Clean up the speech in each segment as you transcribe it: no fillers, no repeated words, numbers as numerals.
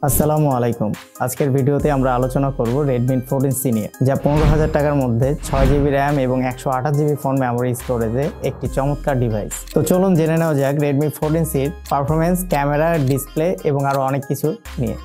আসসালামু আলাইকুম। আজকের ভিডিওতে আমরা আলোচনা করব Redmi 14C নিয়ে, যা 15,000 টাকার মধ্যে 6GB RAM এবং 128GB ফোন মেমোরি স্টোরেজে একটি চমৎকার ডিভাইস। তো চলুন জেনে নেওয়া যাক Redmi 14Cর পারফরমেন্স, ক্যামেরা, ডিসপ্লে এবং আরও অনেক কিছু নিয়ে।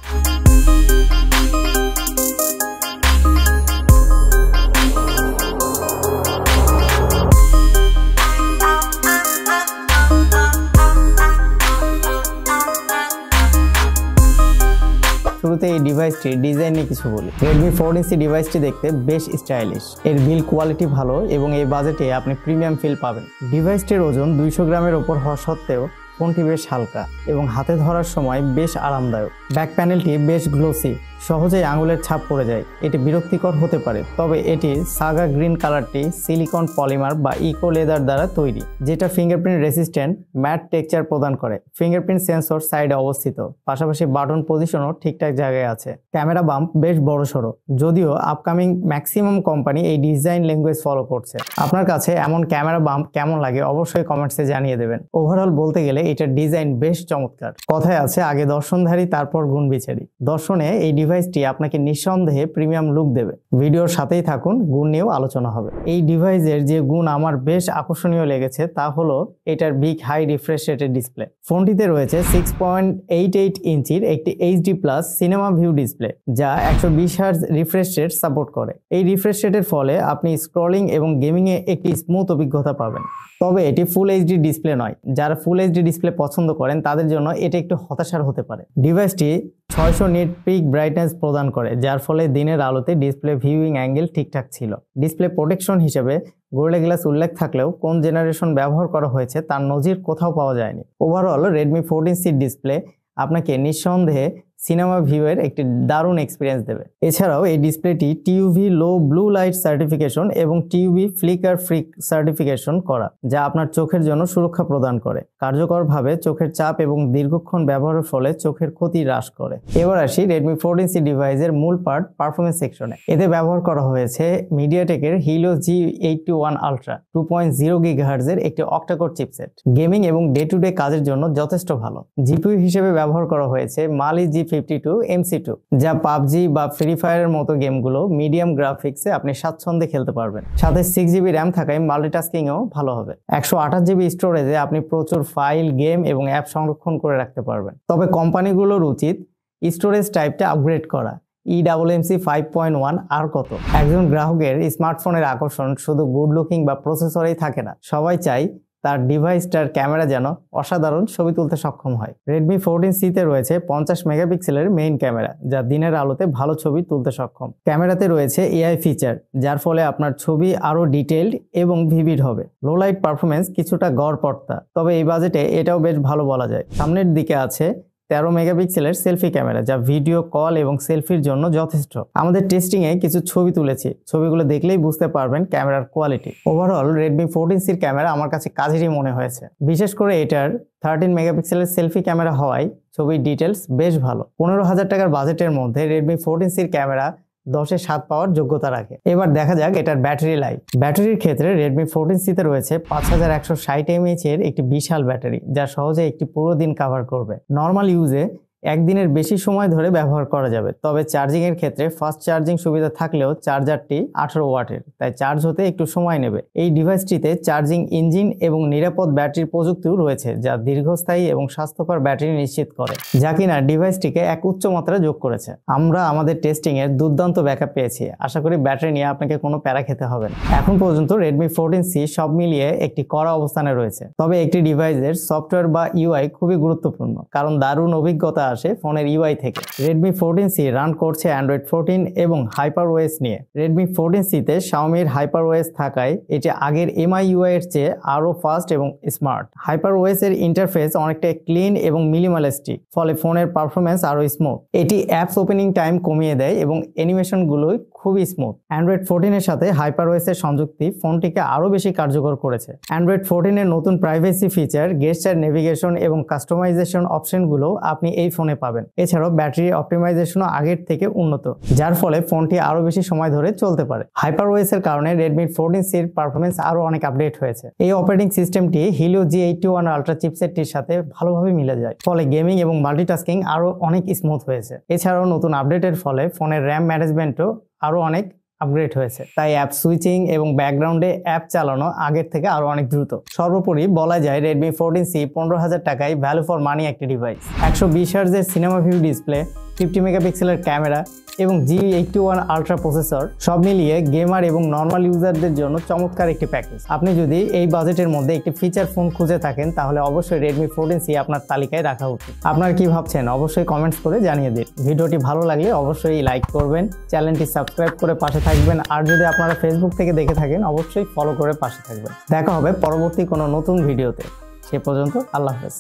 শুরুতে এই ডিভাইসটির ডিজাইন নিয়ে কিছু বলি। Redmi 14C ডিভাইসটি দেখতে বেশ স্টাইলিশ, এর বিল্ড কোয়ালিটি ভালো এবং এই বাজেটে আপনি প্রিমিয়াম ফিল পাবেন। ডিভাইসটির ওজন 200 গ্রামের ওপর হওয়া সত্ত্বেও ফোনটি বেশ হালকা এবং হাতে ধরার সময় বেশ আরামদায়ক। ব্যাক প্যানেলটি বেশ গ্লোসি, সহজেই আঙুলের ছাপ পড়ে যায়। এটি বিরক্তিকর হতে পারে, তবে এটির সাগা গ্রিন কালারটি সিলিকন পলিমার বা ইকো লেদার দ্বারা তৈরি, যেটা ফিঙ্গারপ্রিন্ট রেসিস্ট্যান্ট ম্যাট টেক্সচার প্রদান করে। ফিঙ্গারপ্রিন্ট সেন্সর সাইডে অবস্থিত, পাশাপাশি বাটন পজিশনও ঠিকঠাক জায়গায় আছে। ক্যামেরা বাম্প বেশ বড়সড়, যদিও আপকামিং ম্যাক্সিমাম কোম্পানি এই ডিজাইন ল্যাঙ্গুয়েজ ফলো করছে। আপনার কাছে এমন ক্যামেরা বাম্প কেমন লাগে অবশ্যই কমেন্টসে জানিয়ে দেবেন। ওভারঅল বলতে গেলে এটার ডিজাইন বেশ চমৎকার। কথায় আছে আগে দর্শনধারী তারপর গুণ বিচারি। দর্শনে এই ডিভাইসটি আপনাকে নিঃসন্দেহে প্রিমিয়াম লুক দেবে। ভিডিওর সাথেই থাকুন, গুণ নিয়েও আলোচনা হবে। এই ডিভাইসের যে গুণ আমার বেশ আকর্ষণীয় লেগেছে তা হলো এটার বিগ হাই রিফ্রেশ রেটের ডিসপ্লে। ফোনটিতে রয়েছে 6.88 ইঞ্চির একটি HD+ সিনেমা ভিউ ডিসপ্লে, যা 120 Hz রিফ্রেশ রেট সাপোর্ট করে। এই রিফ্রেশ রেটের ফলে আপনি স্ক্রলিং এবং গেমিংয়ে একটি স্মুথ অভিজ্ঞতা পাবেন। তবে এটি ফুল HD ডিসপ্লে নয়। যারা ফুল HD ডিসপ্লে পছন্দ করেন তাদের জন্য এটা একটু হতাশার হতে পারে। ডিভাইসটি 600 নিট পিক ব্রাইটনেস প্রদান করে, যার ফলে দিনের আলোতে ডিসপ্লে ভিউইং অ্যাঙ্গেল ঠিকঠাক ছিল। ডিসপ্লে প্রোটেকশন হিসেবে গোরিলা গ্লাস উল্লেখ থাকলেও কোন জেনারেশন ব্যবহার করা হয়েছে তার নজির কোথাও পাওয়া যায়নি। ওভারঅল Redmi 14C ডিসপ্লে আপনাকে নিঃসন্দেহে সিনেমা ভিউয়ের একটি দারুণ এক্সপিরিয়েন্স দেবে। এছাড়াও এই ডিসপ্লেটি TUV low blue light certification এবং TUV ফ্লিকার ফ্রি সার্টিফিকেশন করা, যা আপনার চোখের জন্য সুরক্ষা প্রদান করে। কার্যকরভাবে চোখের চাপ এবং দীর্ঘক্ষণ ব্যবহারের ফলে চোখের ক্ষতি হ্রাস করে। এবার আসি Redmi 14C ডিভাইসের মূল পার্ট পারফরমেন্স সেকশনে। এতে ব্যবহার করা হয়েছে মিডিয়াটেকের Helio G81 Ultra 2.0 GHz এর একটি অক্টাকোর চিপসেট। গেমিং এবং ডে টু ডে কাজের জন্য যথেষ্ট ভালো। জিপিইউ হিসেবে ব্যবহার করা হয়েছে Mali G52 MC2, যা পাবজি বা ফ্রি ফায়ারের মতো গেমগুলো মিডিয়াম গ্রাফিক্সে আপনি স্বাচ্ছন্দ্যে খেলতে পারবেন। সাথে 6GB RAM থাকায় মাল্টিটাস্কিংও ভালো হবে। 128GB স্টোরেজে আপনি প্রচুর ফাইল, গেম এবং অ্যাপ সংরক্ষণ করে রাখতে পারবেন। তবে কোম্পানিগুলোর উচিত স্টোরেজ টাইপটা আপগ্রেড করা। eMMC 5.1 আর কত। একজন গ্রাহকের স্মার্টফোনের আকর্ষণ শুধু গুড লুকিং বা প্রসেসরেই থাকে না। সবাই চায় তার ডিভাইসটার ক্যামেরা যেন অসাধারণ ছবি তুলতে সক্ষম হয়। Redmi 14C তে রয়েছে 50 মেগাপিক্সেলের মেইন ক্যামেরা, যা দিনের আলোতে ভালো ছবি তুলতে সক্ষম। ক্যামেরাতে রয়েছে AI ফিচার, যার ফলে আপনার ছবি আরও ডিটেইলড এবং ভিভিড হবে। লো লাইট পারফরমেন্স কিছুটা গড়পড়তা, তবে এই বাজেটে এটাও বেশ ভালো বলা যায়। সামনের দিকে আছে 13 মেগাপিক্সেলের সেলফি ক্যামেরা, যা ভিডিও কল এবং সেলফির জন্য যথেষ্ট। আমাদের টেস্টিংয়ে কিছু ছবি তুলেছি, ছবিগুলো দেখলেই বুঝতে পারবেন ক্যামেরার কোয়ালিটি। ওভারঅল Redmi 14Cর ক্যামেরা আমার কাছে কাজেরই মনে হয়েছে। বিশেষ করে এটার 13 মেগাপিক্সেলের সেলফি ক্যামেরা হওয়ায় ছবির ডিটেলস বেশ ভালো। 15,000 টাকার বাজেটের মধ্যে Redmi 14Cর ক্যামেরা 10-এ 7 পাওয়ার যোগ্যতা রাখে। এবার দেখা যাক এটার ব্যাটারি লাইফ। ব্যাটারির ক্ষেত্রে Redmi 14C তে রয়েছে 5160 mAh এর একটি বিশাল ব্যাটারি, যা সহজে একটি পুরো দিন কভার করবে। নর্মাল ইউজে একদিনের বেশি সময় ধরে ব্যবহার করা যাবে। তবে চার্জিং এর ক্ষেত্রে ফাস্ট চার্জিং সুবিধা থাকলেও চার্জারটি 18 ওয়াটের, তাই চার্জ হতে একটু সময় নেবে। এই ডিভাইসটিতে চার্জিং ইঞ্জিন এবং নিরাপদ ব্যাটারির প্রযুক্তিও রয়েছে, যা দীর্ঘস্থায়ী এবং স্বাস্থ্যকর ব্যাটারি নিশ্চিত করে, যা কিনা ডিভাইসটিকে এক উচ্চ মাত্রা যোগ করেছে। আমরা আমাদের টেস্টিং এর দুর্দান্ত ব্যাকআপ পেয়েছি। আশা করি ব্যাটারি নিয়ে আপনাকে কোনো প্যারা খেতে হবে না। এখন পর্যন্ত Redmi 14C সব মিলিয়ে একটি কড়া অবস্থানে রয়েছে। তবে একটি ডিভাইসের সফটওয়্যার বা UI খুবই গুরুত্বপূর্ণ, কারণ দারুণ অভিজ্ঞতা আসে ফোনের UI থেকে। Redmi 14C রান করছে Android 14 এবং HyperOS নিয়ে। Redmi 14C তে Xiaomiর HyperOS থাকায় এটি আগের MIUI এর চেয়ে আরো ফাস্ট এবং স্মার্ট। HyperOS এর ইন্টারফেস অনেকটা ক্লিন এবং মিনিমালিস্টিক, ফলে ফোনের পারফরমেন্স আরো স্মুথ। এটি অ্যাপস ওপেনিং টাইম কমিয়ে দেয় এবং অ্যানিমেশনগুলোই খুবই স্মুথ। অ্যান্ড্রয়েড 14 এর সাথে HyperOS এর সংযুক্তি ফোনটিকে আরো বেশি কার্যকর করেছে। অ্যান্ড্রয়েড 14 এর নতুন প্রাইভেসি ফিচার, গেস্টার নেভিগেশন এবং কাস্টমাইজেশন অপশনগুলো আপনি এই ফোনে পাবেন। এছাড়াও ব্যাটারি অপটিমাইজেশনও আগের থেকে উন্নত, যার ফলে ফোনটি আরো বেশি সময় ধরে চলতে পারে। HyperOS এর কারণে Redmi 14C এর পারফরমেন্স আরো অনেক আপডেট হয়েছে। এই অপারেটিং সিস্টেমটি Helio G81 আলট্রা চিপসেটটির সাথে ভালোভাবে মিলে যায়, ফলে গেমিং এবং মাল্টিটাস্কিং আরো অনেক স্মুথ হয়েছে। এছাড়াও নতুন আপডেটের ফলে ফোনের র্যাম ম্যানেজমেন্টও আরো অনেক আপগ্রেড হয়েছে, তাই অ্যাপ সুইচিং এবং ব্যাকগ্রাউন্ডে অ্যাপ চালানো আগের থেকে আরো অনেক দ্রুত। সর্বোপরি বলা যায় Redmi 14C 15,000 টাকায় ভ্যালু ফর মানি একটি ডিভাইস। 120 হার্টজের সিনেমা ভিউ ডিসপ্লে, 50 মেগাপিক্সেলের ক্যামেরা এবং G81 আলট্রা প্রসেসর, সব মিলিয়ে গেমার এবং নর্মাল ইউজারদের জন্য চমৎকার একটি প্যাকেজ। আপনি যদি এই বাজেটের মধ্যে একটি ফিচার ফোন খুঁজে থাকেন তাহলে অবশ্যই Redmi 14C আপনার তালিকায় রাখা উচিত। আপনারা কি ভাবছেন অবশ্যই কমেন্টস করে জানিয়ে দিন। ভিডিওটি ভালো লাগলে অবশ্যই লাইক করবেন, চ্যানেলটি সাবস্ক্রাইব করে পাশে থাকবেন, আর যদি আপনারা ফেসবুক থেকে দেখে থাকেন অবশ্যই ফলো করে পাশে থাকবেন। দেখা হবে পরবর্তী কোনো নতুন ভিডিওতে। সে পর্যন্ত আল্লাহ হাফেজ।